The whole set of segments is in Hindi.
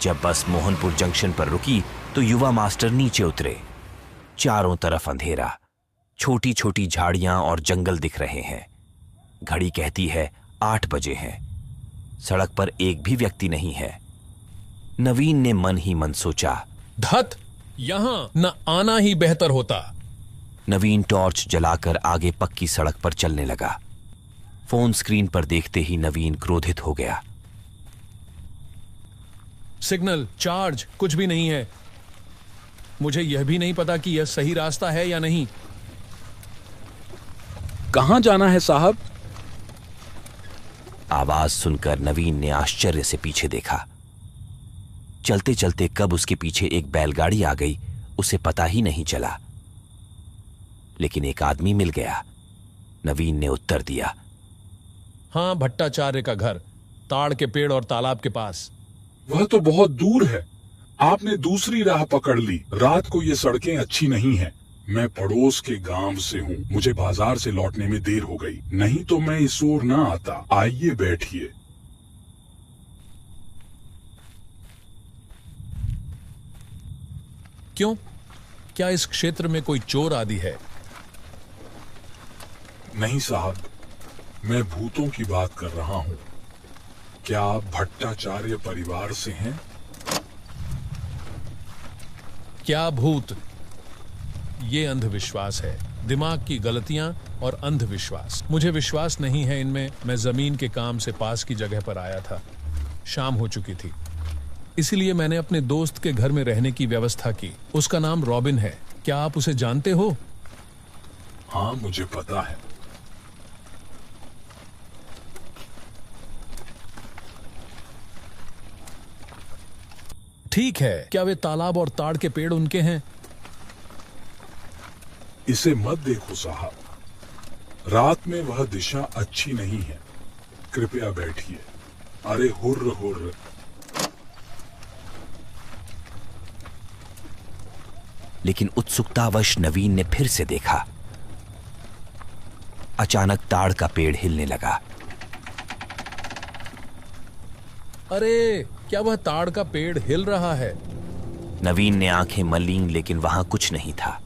जब बस मोहनपुर जंक्शन पर रुकी तो युवा मास्टर नीचे उतरे। चारों तरफ अंधेरा, छोटी छोटी झाड़ियां और जंगल दिख रहे हैं। घड़ी कहती है 8 बजे हैं। सड़क पर एक भी व्यक्ति नहीं है। नवीन ने मन ही मन सोचा, धत, यहां न आना ही बेहतर होता। नवीन टॉर्च जलाकर आगे पक्की सड़क पर चलने लगा। फोन स्क्रीन पर देखते ही नवीन क्रोधित हो गया। सिग्नल, चार्ज, कुछ भी नहीं है। मुझे यह भी नहीं पता कि यह सही रास्ता है या नहीं। कहां जाना है साहब? आवाज सुनकर नवीन ने आश्चर्य से पीछे देखा। चलते चलते कब उसके पीछे एक बैलगाड़ी आ गई उसे पता ही नहीं चला, लेकिन एक आदमी मिल गया। नवीन ने उत्तर दिया, हाँ, भट्टाचार्य का घर, ताड़ के पेड़ और तालाब के पास। वह तो बहुत दूर है। आपने दूसरी राह पकड़ ली। रात को ये सड़कें अच्छी नहीं हैं। मैं पड़ोस के गांव से हूँ। मुझे बाजार से लौटने में देर हो गई, नहीं तो मैं इस ओर ना आता। आइए बैठिए। क्यों? क्या इस क्षेत्र में कोई चोर आदि है? नहीं साहब, मैं भूतों की बात कर रहा हूँ। क्या आप भट्टाचार्य परिवार से हैं? क्या भूत? ये अंधविश्वास है, दिमाग की गलतियां और अंधविश्वास। मुझे विश्वास नहीं है इनमें। मैं जमीन के काम से पास की जगह पर आया था। शाम हो चुकी थी, इसलिए मैंने अपने दोस्त के घर में रहने की व्यवस्था की। उसका नाम रॉबिन है। क्या आप उसे जानते हो? हाँ, मुझे पता है। ठीक है, क्या वे तालाब और ताड़ के पेड़ उनके हैं? इसे मत देखो साहब, रात में वह दिशा अच्छी नहीं है। कृपया बैठिए। अरे हुर्र हुर्र। लेकिन उत्सुकतावश नवीन ने फिर से देखा। अचानक ताड़ का पेड़ हिलने लगा। अरे, क्या वह ताड़ का पेड़ हिल रहा है? नवीन ने आंखें मलीन, लेकिन वहां कुछ नहीं था।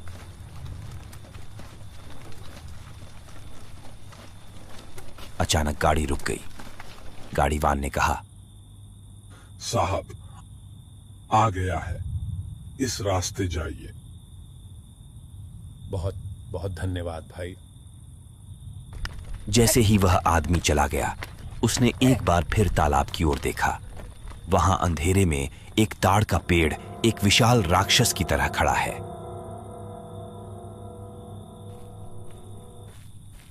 अचानक गाड़ी रुक गई। गाड़ीवान ने कहा, साहब, आ गया है, इस रास्ते जाइए। बहुत बहुत धन्यवाद भाई। जैसे ही वह आदमी चला गया, उसने एक बार फिर तालाब की ओर देखा। वहां अंधेरे में एक ताड़ का पेड़ एक विशाल राक्षस की तरह खड़ा है।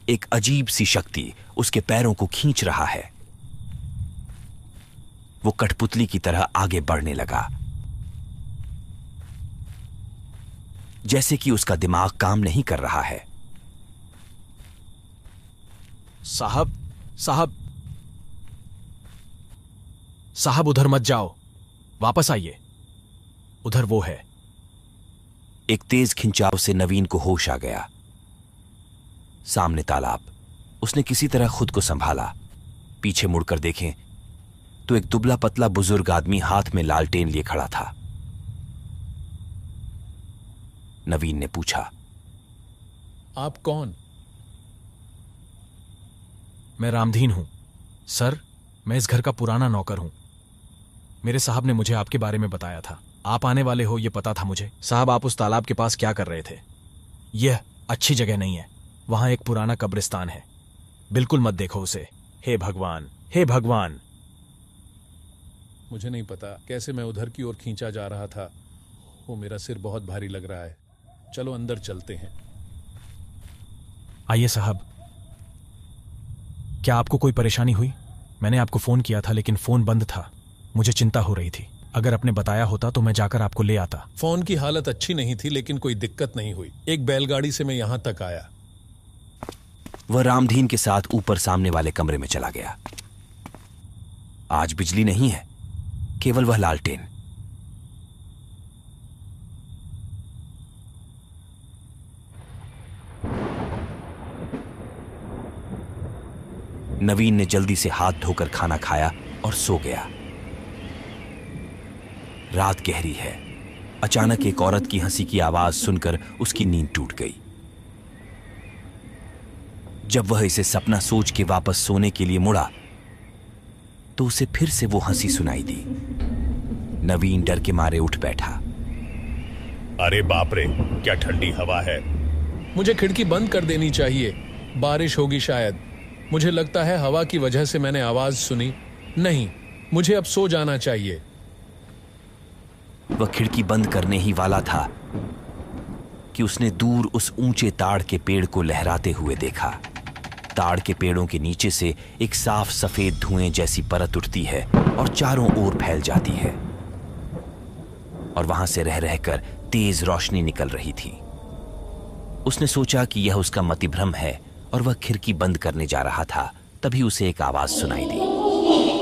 एक अजीब सी शक्ति उसके पैरों को खींच रहा है। वो कठपुतली की तरह आगे बढ़ने लगा, जैसे कि उसका दिमाग काम नहीं कर रहा है। साहब, साहब, साहब, उधर मत जाओ, वापस आइए। उधर वो है। एक तेज खिंचाव से नवीन को होश आ गया। सामने तालाब। उसने किसी तरह खुद को संभाला। पीछे मुड़कर देखें तो एक दुबला पतला बुजुर्ग आदमी हाथ में लालटेन लिए खड़ा था। नवीन ने पूछा, आप कौन? मैं रामधीन हूं सर। मैं इस घर का पुराना नौकर हूं। मेरे साहब ने मुझे आपके बारे में बताया था। आप आने वाले हो ये पता था मुझे। साहब, आप उस तालाब के पास क्या कर रहे थे? यह अच्छी जगह नहीं है। वहां एक पुराना कब्रिस्तान है। बिल्कुल मत देखो उसे। हे भगवान, हे भगवान। मुझे नहीं पता कैसे मैं उधर की ओर खींचा जा रहा था। वो मेरा सिर बहुत भारी लग रहा है। चलो अंदर चलते हैं। आइए साहब। क्या आपको कोई परेशानी हुई? मैंने आपको फोन किया था लेकिन फोन बंद था। मुझे चिंता हो रही थी। अगर आपने बताया होता तो मैं जाकर आपको ले आता। फोन की हालत अच्छी नहीं थी, लेकिन कोई दिक्कत नहीं हुई। एक बैलगाड़ी से मैं यहां तक आया। वह रामधीन के साथ ऊपर सामने वाले कमरे में चला गया। आज बिजली नहीं है, केवल वह लालटेन। नवीन ने जल्दी से हाथ धोकर खाना खाया और सो गया। रात गहरी है। अचानक एक औरत की हंसी की आवाज सुनकर उसकी नींद टूट गई। जब वह इसे सपना सोच के वापस सोने के लिए मुड़ा तो उसे फिर से वो हंसी सुनाई दी। नवीन डर के मारे उठ बैठा। अरे बाप रे, क्या ठंडी हवा है। मुझे खिड़की बंद कर देनी चाहिए, बारिश होगी शायद। मुझे लगता है हवा की वजह से मैंने आवाज सुनी। नहीं, मुझे अब सो जाना चाहिए। वह खिड़की बंद करने ही वाला था कि उसने दूर उस ऊंचे ताड़ के पेड़ को लहराते हुए देखा। ताड़ के पेड़ों के नीचे से एक साफ सफेद धुएं जैसी परत उठती है और चारों ओर फैल जाती है, और वहां से रह रहकर तेज रोशनी निकल रही थी। उसने सोचा कि यह उसका मतिभ्रम है और वह खिड़की बंद करने जा रहा था। तभी उसे एक आवाज सुनाई दी।